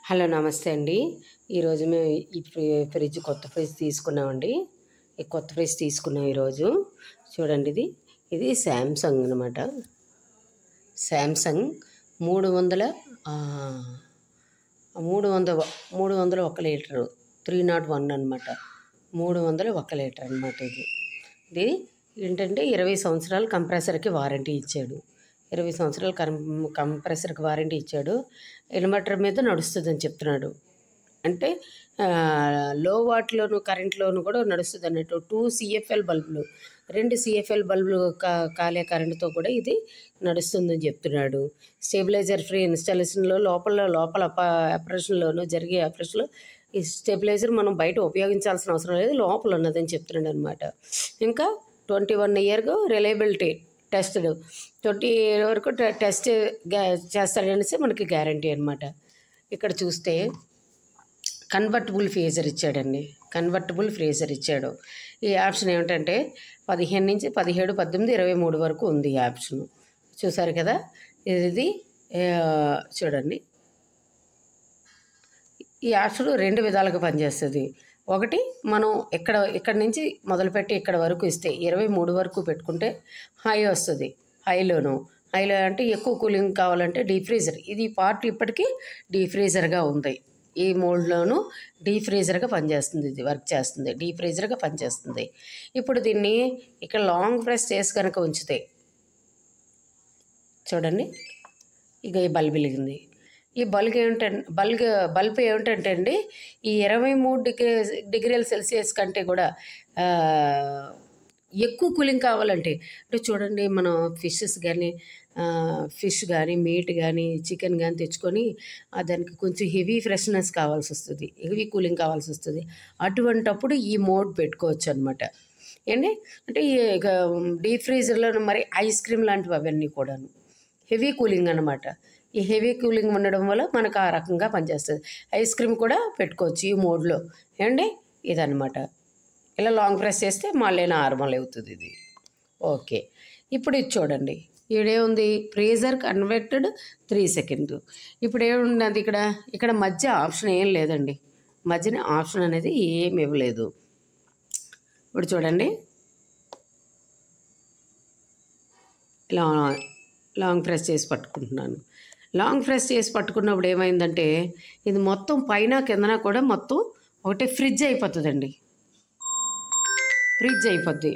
Hello నమస్తే అండి. ఈరోజు మేము ఈ కొత్త ఫ్రిడ్జ్ తీసుకున్నామండి. ఈ కొత్త ఫ్రిడ్జ్ తీసుకున్నాం ఈరోజు. చూడండి, ఇది శాంసంగ్ అనమాట. శాంసంగ్ 300 301 లీటరు 301 అనమాట. 301 లీటర్ అనమాట. ఇది ఏంటంటే 20 సంవత్సరాలు కంప్రెసర్కి వారంటీ ఇచ్చాడు. 20 సంవత్సరాలు కంప్రెసర్కి వారంటీ ఇచ్చాడు. ఇన్వర్టర్ మీద నడుస్తుందని చెప్తున్నాడు. అంటే లో వాట్లోను కరెంట్లోను కూడా నడుస్తుంది అన్నట్టు. 2 CFL బల్బులు 2 CFL బల్బులు కాలే కరెంటుతో కూడా ఇది నడుస్తుందని చెప్తున్నాడు. స్టెబిలైజర్ ఫ్రీ ఇన్స్టాలేషన్లో లోపల ఆపరేషన్లోను జరిగే ఆపరేషన్లో ఈ స్టెబిలైజర్ మనం బయట ఉపయోగించాల్సిన అవసరం లేదు, లోపల ఉన్నదని చెప్తున్నాడు అనమాట. ఇంకా 21 ఇయర్గా రిలయబిలిటీ టెస్టెడ్, 20 వరకు టెస్ట్ చేస్తాడనేసి మనకి గ్యారంటీ అనమాట. ఇక్కడ చూస్తే కన్వర్టబుల్ ఫ్రీజర్ ఇచ్చాడండి. కన్వర్టబుల్ ఫ్రీజర్ ఇచ్చాడు. ఈ ఆప్షన్ ఏమిటంటే 15 నుంచి 17, 18, 23 వరకు ఉంది ఈ ఆప్షను. చూసారు కదా. ఇది చూడండి, ఈ ఆప్షన్ 2 విధాలుగా పనిచేస్తుంది. ఒకటి, మనం ఇక్కడ నుంచి మొదలుపెట్టి ఇక్కడ వరకు ఇస్తే 23 వరకు పెట్టుకుంటే హై వస్తుంది. హైలో అంటే ఎక్కువ కూలింగ్ కావాలంటే డీప్ ఫ్రీజర్. ఇది పార్ట్ ఇప్పటికీ డీప్ ఫ్రీజర్గా ఉంది. ఈ మోడ్లోనూ డీప్ ఫ్రీజర్గా పనిచేస్తుంది. ఇది వర్క్ చేస్తుంది, డీప్ ఫ్రీజర్గా పనిచేస్తుంది. ఇప్పుడు దీన్ని ఇక్కడ లాంగ్ ప్రెస్ చేసి కనుక ఉంచితే చూడండి, ఇక ఈ బల్బ్ వెలిగింది. ఈ బల్బ్ ఏమిటంటే అండి, ఈ 23 డిగ్రీల సెల్సియస్ కంటే కూడా ఎక్కువ కూలింగ్ కావాలంటే చూడండి, మనం ఫిష్ కానీ మీట్ కానీ చికెన్ కానీ తెచ్చుకొని దానికి కొంచెం హెవీ ఫ్రెష్నెస్ కావాల్సి వస్తుంది, హెవీ కూలింగ్ కావాల్సి వస్తుంది. అటువంటప్పుడు ఈ మోడ్ పెట్టుకోవచ్చు అనమాట. ఏంటి అంటే ఈ డీప్ ఫ్రీజర్లో మరి ఐస్ క్రీమ్ లాంటివి అవన్నీ కూడాను హెవీ కూలింగ్ అనమాట. ఈ హెవీ కూలింగ్ ఉండడం వల్ల మనకు ఆ రకంగా పనిచేస్తుంది. ఐస్ క్రీమ్ కూడా పెట్టుకోవచ్చు ఈ మోడ్లో. ఏమండి, ఇదనమాట. ఇలా లాంగ్ ప్రెస్ చేస్తే మళ్ళీ నార్మల్ అవుతుంది ఇది. ఓకే, ఇప్పుడు ఇది చూడండి, ఈడేముంది, ఫ్రీజర్ కన్వర్టెడ్ 3 సెకండ్. ఇప్పుడు ఏమున్నది ఇక్కడ మధ్య ఆప్షన్ ఏం లేదండి. మధ్యన ఆప్షన్ అనేది ఏమి ఇవ్వలేదు. ఇప్పుడు చూడండి, ఇలా లాంగ్ ప్రెస్ చేసి పట్టుకుంటున్నాను. లాంగ్ ప్రెస్ చేసి పట్టుకున్నప్పుడు ఏమైందంటే ఇది మొత్తం పైన కిందన కూడా మొత్తం ఒకటే ఫ్రిడ్జ్ అయిపోతుందండి. ఫ్రిడ్జ్ అయిపోద్ది.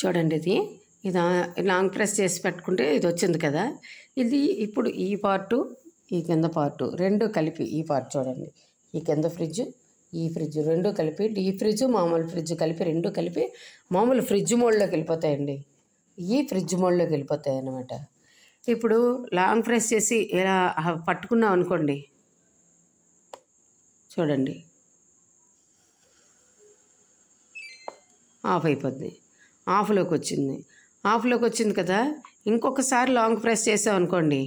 చూడండి, ఇది లాంగ్ ప్రెస్ చేసి పెట్టుకుంటే ఇది వచ్చింది కదా. ఇది ఇప్పుడు ఈ పార్టు ఈ కింద పార్టు 2 కలిపి ఈ పార్ట్ చూడండి, ఈ కింద ఫ్రిడ్జ్ ఈ ఫ్రిడ్జ్ 2 కలిపి డీప్ ఫ్రిడ్జ్ మామూలు ఫ్రిడ్జ్ కలిపి 2 కలిపి మామూలు ఫ్రిడ్జ్ మోడ్లోకి వెళ్ళిపోతాయండి. ఈ ఫ్రిడ్జ్ మోడ్లోకి వెళ్ళిపోతాయి అన్నమాట. ఇప్పుడు లాంగ్ ప్రెస్ చేసి ఇలా పట్టుకున్నాం అనుకోండి, చూడండి ఆఫ్ అయిపోద్ది. ఆఫ్లోకి వచ్చింది కదా. ఇంకొకసారి లాంగ్ ప్రెస్ చేసాం అనుకోండి,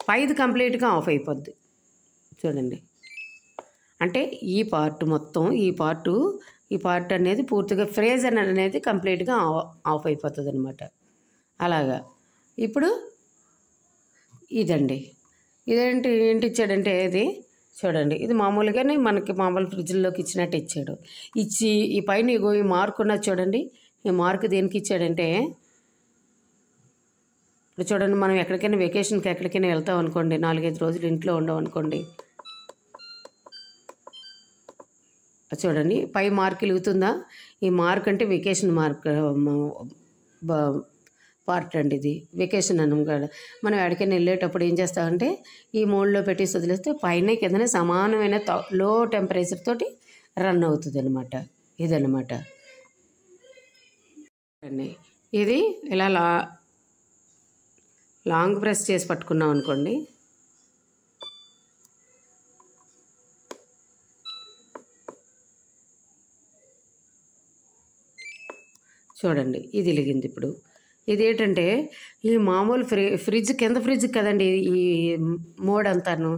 పైది కంప్లీట్గా ఆఫ్ అయిపోద్ది. చూడండి, అంటే ఈ పార్ట్ అనేది పూర్తిగా ఫ్రీజర్ అనేది కంప్లీట్గా ఆఫ్ అయిపోతుంది అనమాట. అలాగా. ఇప్పుడు ఇదండి, ఏంటి ఇచ్చాడంటే ఇది చూడండి, ఇది మామూలుగానే మనకి మామూలు ఫ్రిడ్జ్లోకి ఇచ్చినట్టు ఇచ్చాడు. ఈ పైన ఈ మార్క్ ఉన్నది చూడండి. ఈ మార్క్ దేనికి ఇచ్చాడంటే, ఇప్పుడు చూడండి, మనం ఎక్కడికైనా వెకేషన్కి ఎక్కడికైనా వెళ్తాం అనుకోండి, 4-5 రోజులు ఇంట్లో ఉండవు అనుకోండి, చూడండి పై మార్క్ వెలుగుతుందా. ఈ మార్క్ అంటే వెకేషన్ మార్క్ పార్ట్ అండి. ఇది వెకేషన్ అన్నమాట. మనం ఎక్కడికైనా వెళ్ళేటప్పుడు ఏం చేస్తామంటే ఈ మోడ్లో పెట్టి వదిలేస్తే పైన కిందనే సమానమైన లో టెంపరేచర్ తోటి రన్ అవుతుంది అనమాట. ఇదన్నమాట అండి. ఇది ఇలా లాంగ్ ప్రెస్ చేసి పట్టుకున్నాం అనుకోండి, చూడండి ఇది వెలిగింది. ఇప్పుడు ఇదేంటంటే ఈ మామూలు ఫ్రిడ్జ్ కింద ఫ్రిడ్జ్ కదండి ఈ మోడ్ అంతాను.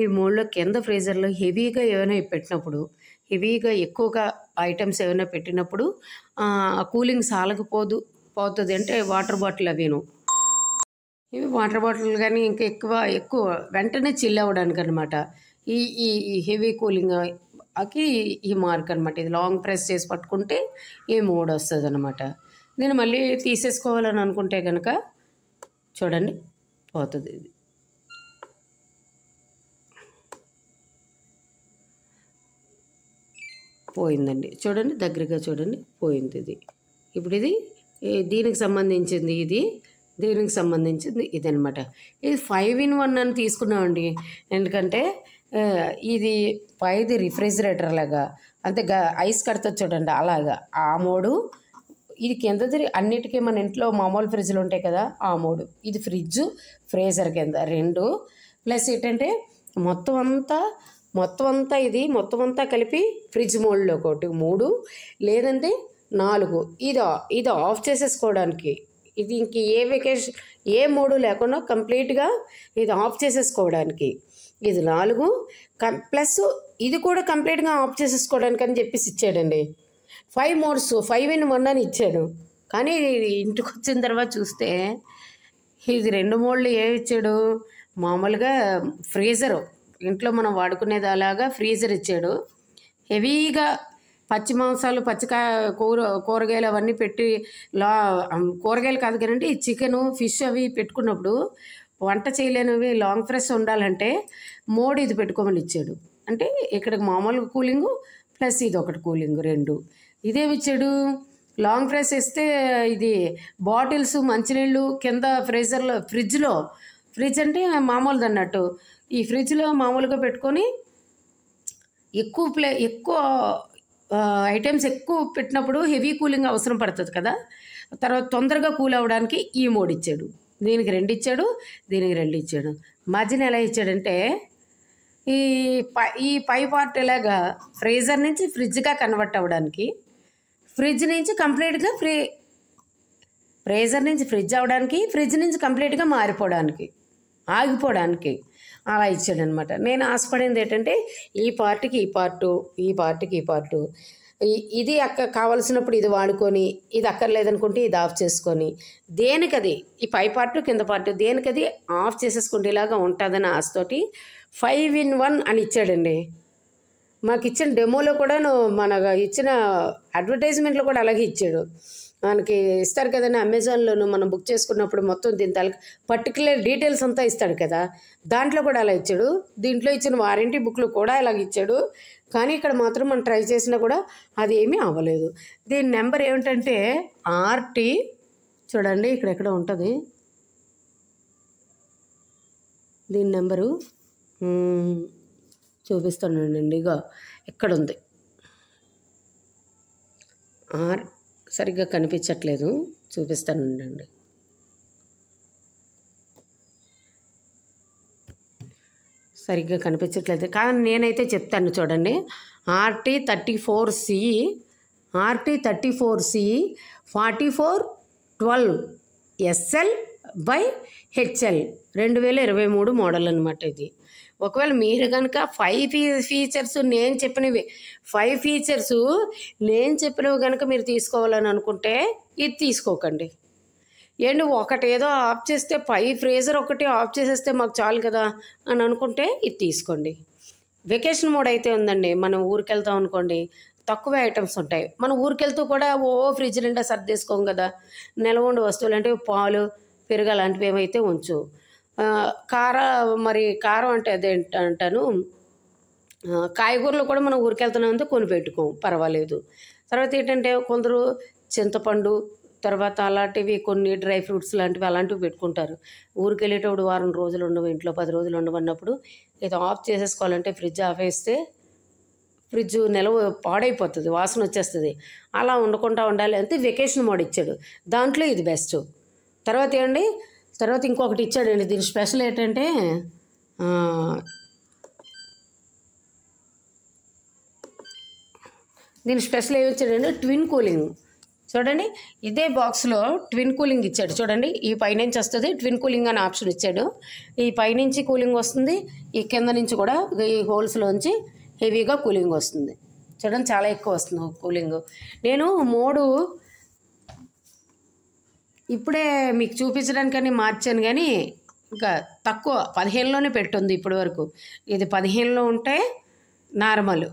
ఈ మోడ్లో కింద ఫ్రీజర్లో హెవీగా ఏమైనా పెట్టినప్పుడు, హెవీగా ఎక్కువగా ఐటమ్స్ ఏమైనా పెట్టినప్పుడు కూలింగ్ పోతుంది అంటే వాటర్ బాటిల్ అవిను ఇవి వాటర్ బాటిల్ కానీ ఇంకా ఎక్కువ వెంటనే చిల్ అవ్వడానికి అనమాట. ఈ ఈ ఈ హెవీ కూలింగ్కి ఈ మార్క్ అనమాట. ఇది లాంగ్ ప్రెస్ చేసి పట్టుకుంటే ఈ మోడ్ వస్తుంది అనమాట. నేను మళ్ళీ తీసేసుకోవాలని అనుకుంటే కనుక చూడండి పోతుంది. ఇది పోయిందండి, చూడండి దగ్గరగా చూడండి పోయింది. ఇది ఇప్పుడు ఇది దీనికి సంబంధించింది, దీనికి సంబంధించింది ఇది అనమాట. ఇది 5-in-1 అని తీసుకున్నామండి. ఎందుకంటే ఇది పైది రిఫ్రిజిరేటర్ లాగా, అంతే ఐస్ కడుతుంది చూడండి అలాగా ఆ మోడు. ఇది కిందది అన్నిటికీ మన ఇంట్లో మామూలు ఫ్రిడ్జ్లు ఉంటాయి కదా ఆ మోడు. ఇది ఫ్రిడ్జ్ ఫ్రీజర్ కింద 2 ప్లస్ ఏంటంటే మొత్తం అంతా కలిపి ఫ్రిడ్జ్ మోడ్లో ఒకటి 3 లేదంటే 4. ఇది ఆఫ్ చేసేసుకోవడానికి, ఇది ఇంక ఏ మోడు లేకుండా కంప్లీట్గా ఇది ఆఫ్ చేసేసుకోవడానికి ఇది 4 ప్లస్ ఇది కూడా కంప్లీట్గా ఆఫ్ చేసేసుకోవడానికి అని చెప్పేసి ఇచ్చాడండి. 5 మోడ్స్ 5-in-1 అని ఇచ్చాడు. కానీ ఇంటికి వచ్చిన తర్వాత చూస్తే ఇది 2 మోడ్లు ఏమి ఇచ్చాడు, మామూలుగా ఫ్రీజరు ఇంట్లో మనం వాడుకునేది అలాగా ఫ్రీజర్ ఇచ్చాడు. హెవీగా పచ్చి మాంసాలు కూరగాయలు అవన్నీ పెట్టి కూరగాయలు కాదు కానీ చికెను ఫిష్ అవి పెట్టుకున్నప్పుడు వంట చేయలేనివి లాంగ్ ప్రెస్ ఉండాలంటే మోడ్ ఇది పెట్టుకోమని ఇచ్చాడు. అంటే ఇక్కడికి మామూలుగా కూలింగు ప్లస్ ఇది ఒకటి కూలింగ్ 2. ఇదేమి ఇచ్చాడు, లాంగ్ ప్రెస్ ఇస్తే ఇది బాటిల్స్ మంచినీళ్ళు కింద ఫ్రిడ్జ్ అంటే మామూలుది అన్నట్టు. ఈ ఫ్రిడ్జ్లో మామూలుగా పెట్టుకొని ఎక్కువ ఐటమ్స్ ఎక్కువ పెట్టినప్పుడు హెవీ కూలింగ్ అవసరం పడుతుంది కదా, తర్వాత తొందరగా కూల్ అవ్వడానికి ఈ మోడ్ ఇచ్చాడు. దీనికి 2 ఇచ్చాడు, దీనికి 2 ఇచ్చాడు. మధ్యన ఎలా ఇచ్చాడంటే ఈ పై పార్ట్ ఇలాగా ఫ్రీజర్ నుంచి ఫ్రిడ్జ్గా కన్వర్ట్ అవ్వడానికి, ఫ్రిడ్జ్ నుంచి కంప్లీట్గా ఫ్రీజర్ నుంచి ఫ్రిడ్జ్ అవ్వడానికి, ఫ్రిడ్జ్ నుంచి కంప్లీట్గా ఆగిపోవడానికి అలా ఇచ్చాడనమాట. నేను ఆశపడింది ఏంటంటే ఈ పార్ట్కి ఈ పార్టు ఇది కావాల్సినప్పుడు ఇది వాడుకొని, ఇది అక్కర్లేదనుకుంటే ఇది ఆఫ్ చేసుకొని, దేనికది ఈ పై పార్టు కింద పార్టు దేనికది ఆఫ్ చేసేసుకుంటే ఇలాగా ఉంటుందని ఆశతోటి 5-in-1 అని ఇచ్చాడండి. మాకు ఇచ్చిన డెమోలో కూడా మన ఇచ్చిన అడ్వర్టైజ్మెంట్లో కూడా అలాగే ఇచ్చాడు. మనకి ఇస్తారు కదండి అమెజాన్లోను మనం బుక్ చేసుకున్నప్పుడు మొత్తం దీని పర్టికులర్ డీటెయిల్స్ అంతా ఇస్తాడు కదా, దాంట్లో కూడా అలా ఇచ్చాడు. దీంట్లో ఇచ్చిన వారంటీ బుక్లు కూడా ఇలాగ ఇచ్చాడు. కానీ ఇక్కడ మాత్రం మనం ట్రై చేసినా కూడా అది ఏమీ అవ్వలేదు. దీని నెంబర్ ఏమిటంటే RT చూడండి ఇక్కడెక్కడ ఉంటుంది దీని నెంబరు, చూపిస్తానండి. ఇగో ఇక్కడ ఉంది, సరిగ్గా కనిపించట్లేదు, చూపిస్తానండి. సరిగ్గా కనిపించట్లేదు కానీ నేనైతే చెప్తాను చూడండి. RT 34C 4412 SL/HL 2023 మోడల్ అనమాట ఇది. ఒకవేళ మీరు కనుక 5 ఫీచర్స్ నేను చెప్పినవి కనుక మీరు తీసుకోవాలని అనుకుంటే ఇది తీసుకోకండి. ఒకటి ఏదో ఆఫ్ చేస్తే ఫ్రీజర్ ఒకటి ఆఫ్ చేసేస్తే మాకు చాలు కదా అని అనుకుంటే ఇది తీసుకోండి. వెకేషన్ మోడ్ అయితే ఉందండి. మనం ఊరికి వెళ్తాం అనుకోండి, తక్కువ ఐటమ్స్ ఉంటాయి. మనం ఊరికి వెళ్తూ కూడా ఫ్రిడ్జ్ నిండా సర్దేసుకోం కదా, నిల్వ ఉండే వస్తువులు అంటే పాలు పెరుగు అలాంటివి ఏమైతే ఉంచు. కారం అంటే అదేంటంటాను, కాయగూరలు కూడా మనం ఊరికి వెళ్తున్నామంటే కొని పెట్టుకోం, పర్వాలేదు. తర్వాత ఏంటంటే కొందరు చింతపండు తర్వాత అలాంటివి కొన్ని డ్రై ఫ్రూట్స్ లాంటివి అలాంటివి పెట్టుకుంటారు. ఊరికి వెళ్ళేటప్పుడు వారం రోజులు ఉండవు, ఇంట్లో 10 రోజులు ఉండవన్నప్పుడు ఇది ఆఫ్ చేసేసుకోవాలంటే ఫ్రిడ్జ్ ఆఫ్ వేస్తే ఫ్రిడ్జ్ పాడైపోతుంది, వాసన వచ్చేస్తుంది. అలా ఉండకుండా ఉండాలి అంటే వెకేషన్ మోడ్ ఇచ్చాడు. దాంట్లో ఇది బెస్ట్. తర్వాత ఇంకొకటి ఇచ్చాడండి. దీని స్పెషల్ ఏంటంటే ఏమి ఇచ్చాడంటే ట్విన్ కూలింగ్. చూడండి ఇదే బాక్స్లో ట్విన్ కూలింగ్ ఇచ్చాడు. చూడండి ఈ పైనుంచి వస్తుంది ట్విన్ కూలింగ్ అనే ఆప్షన్ ఇచ్చాడు. ఈ పైనుంచి కూలింగ్ వస్తుంది, ఈ కింద నుంచి కూడా ఈ హోల్స్లోంచి హెవీగా కూలింగ్ వస్తుంది. చూడండి చాలా ఎక్కువ వస్తుంది కూలింగ్. నేను ఇప్పుడే మీకు చూపించడానికని మార్చాను కానీ ఇంకా తక్కువ 15లోనే పెట్టుంది ఇప్పటి వరకు. ఇది 15లో ఉంటే నార్మల్,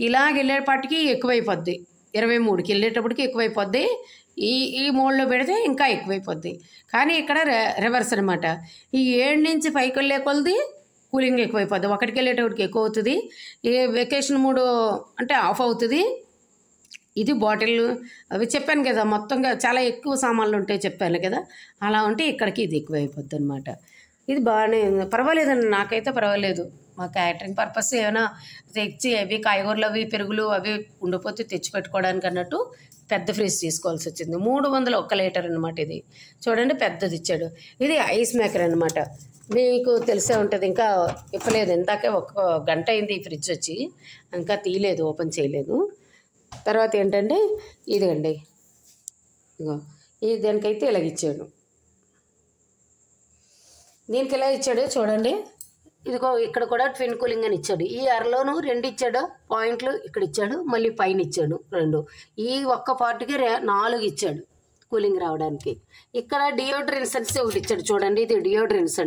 ఇలాగ వెళ్ళేపాటికి ఎక్కువైపోద్ది. 23కి వెళ్ళేటప్పటికి ఎక్కువైపోద్ది. ఈ ఈ మోడ్లో పెడితే ఇంకా ఎక్కువైపోద్ది. కానీ ఇక్కడ రివర్స్ అనమాట. ఈ 7 నుంచి పైకి వెళ్ళే కొలది కూలింగ్ ఎక్కువైపోద్ది. 1కి వెళ్ళేటప్పటికి ఎక్కువ అవుతుంది. ఈ వెకేషన్ మూడు అంటే ఆఫ్ అవుతుంది. ఇది బాటిల్ అవి చెప్పాను కదా, మొత్తంగా చాలా ఎక్కువ సామాన్లు ఉంటాయి చెప్పాను కదా, అలా ఉంటే ఇక్కడికి ఇది ఎక్కువైపోద్ది అనమాట. ఇది బాగానే పర్వాలేదండి, నాకైతే పర్వాలేదు. మా క్యాటరింగ్ పర్పస్ ఏమైనా తెచ్చి అవి కాయగూరలు అవి పెరుగులు అవి ఉండిపోతే తెచ్చి పెట్టుకోవడానికి అన్నట్టు పెద్ద ఫ్రిడ్జ్ తీసుకోవాల్సి వచ్చింది. 301 లీటర్ అనమాట. ఇది చూడండి పెద్దది ఇచ్చాడు. ఇది ఐస్ మేకర్ అనమాట. మీకు తెలిసే ఉంటుంది, ఇంకా ఇప్పలేదు. ఇందాకే 1 గంట అయింది ఈ ఫ్రిడ్జ్ వచ్చి, ఇంకా తీయలేదు, ఓపెన్ చేయలేదు. తర్వాత ఏంటంటే ఇదిగండి, ఇగో ఇది దానికైతే ఇలాగ ఇచ్చాడు. దీనికి ఇలా ఇచ్చాడు చూడండి. ఇదిగో ఇక్కడ కూడా ట్విన్ కూలింగ్ అని ఇచ్చాడు. ఈ అరలోనూ 2 ఇచ్చాడు పాయింట్లు, ఇక్కడ ఇచ్చాడు, మళ్ళీ పైన ఇచ్చాడు 2. ఈ ఒక్క పార్ట్కి 4 ఇచ్చాడు కూలింగ్ రావడానికి. ఇక్కడ డియోడ్రెన్స్ అని ఒకటి ఇచ్చాడు చూడండి. ఇది డియోడ్రెన్స్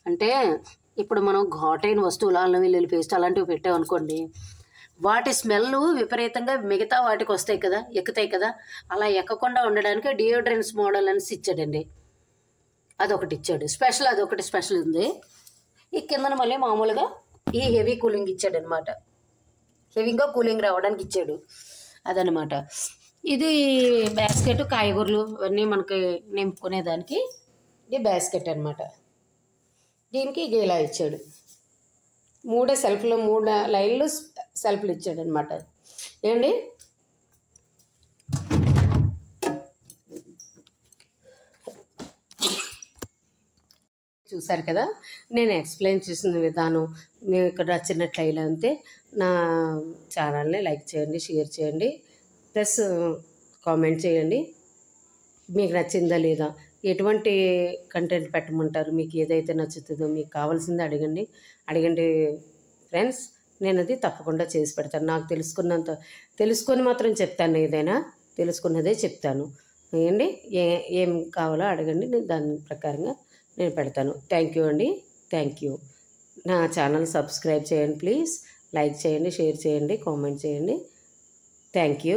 అంటే ఇప్పుడు మనం ఘాటైన వస్తువులు, అల్లం వెల్లుల్లి పేస్ట్ అలాంటివి పెట్టామనుకోండి, వాటి స్మెల్ విపరీతంగా మిగతా వాటికి వస్తాయి కదా, ఎక్కుతాయి కదా, అలా ఎక్కకుండా ఉండడానికి డియోడ్రెన్స్ మోడల్ అని ఇచ్చాడండి. అదొకటి ఇచ్చాడు స్పెషల్, అదొకటి స్పెషల్ ఉంది. ఈ కిందన మళ్ళీ మామూలుగా ఈ హెవీ కూలింగ్ ఇచ్చాడు అనమాట. హెవీగా కూలింగ్ రావడానికి ఇచ్చాడు అదనమాట. ఇది బాస్కెట్, కాయగూరలు అవన్నీ మనకి నింపుకునేదానికి ఇది బాస్కెట్ అనమాట. దీనికి ఇలా ఇచ్చాడు. 3 సెల్ఫ్లు, 3 లైన్లు సెల్ఫ్లు ఇచ్చాడు అనమాట. ఏమండి చూసారు కదా, నేను ఎక్స్ప్లెయిన్ చేసిన విధానం మీకు ఇక్కడ నచ్చినట్లయితే నా ఛానల్ని లైక్ చేయండి, షేర్ చేయండి, ప్లస్ కామెంట్ చేయండి. మీకు నచ్చిందా లేదా, ఎటువంటి కంటెంట్ పెట్టమంటారు, మీకు ఏదైతే నచ్చుతుందో, మీకు కావాల్సింది అడగండి ఫ్రెండ్స్. నేను అది తప్పకుండా చేసి పెడతాను. నాకు తెలుసుకొని మాత్రం చెప్తాను. ఏదైనా తెలుసుకున్నదే చెప్తాను. ఏంటి ఏం కావాలో అడగండి, నేను దాని ప్రకారంగా నేను పెడతాను. థ్యాంక్ యూ అండి, థ్యాంక్ యూ. నా ఛానల్ సబ్స్క్రైబ్ చేయండి ప్లీజ్. లైక్ చేయండి, షేర్ చేయండి, కామెంట్ చేయండి. Thank you.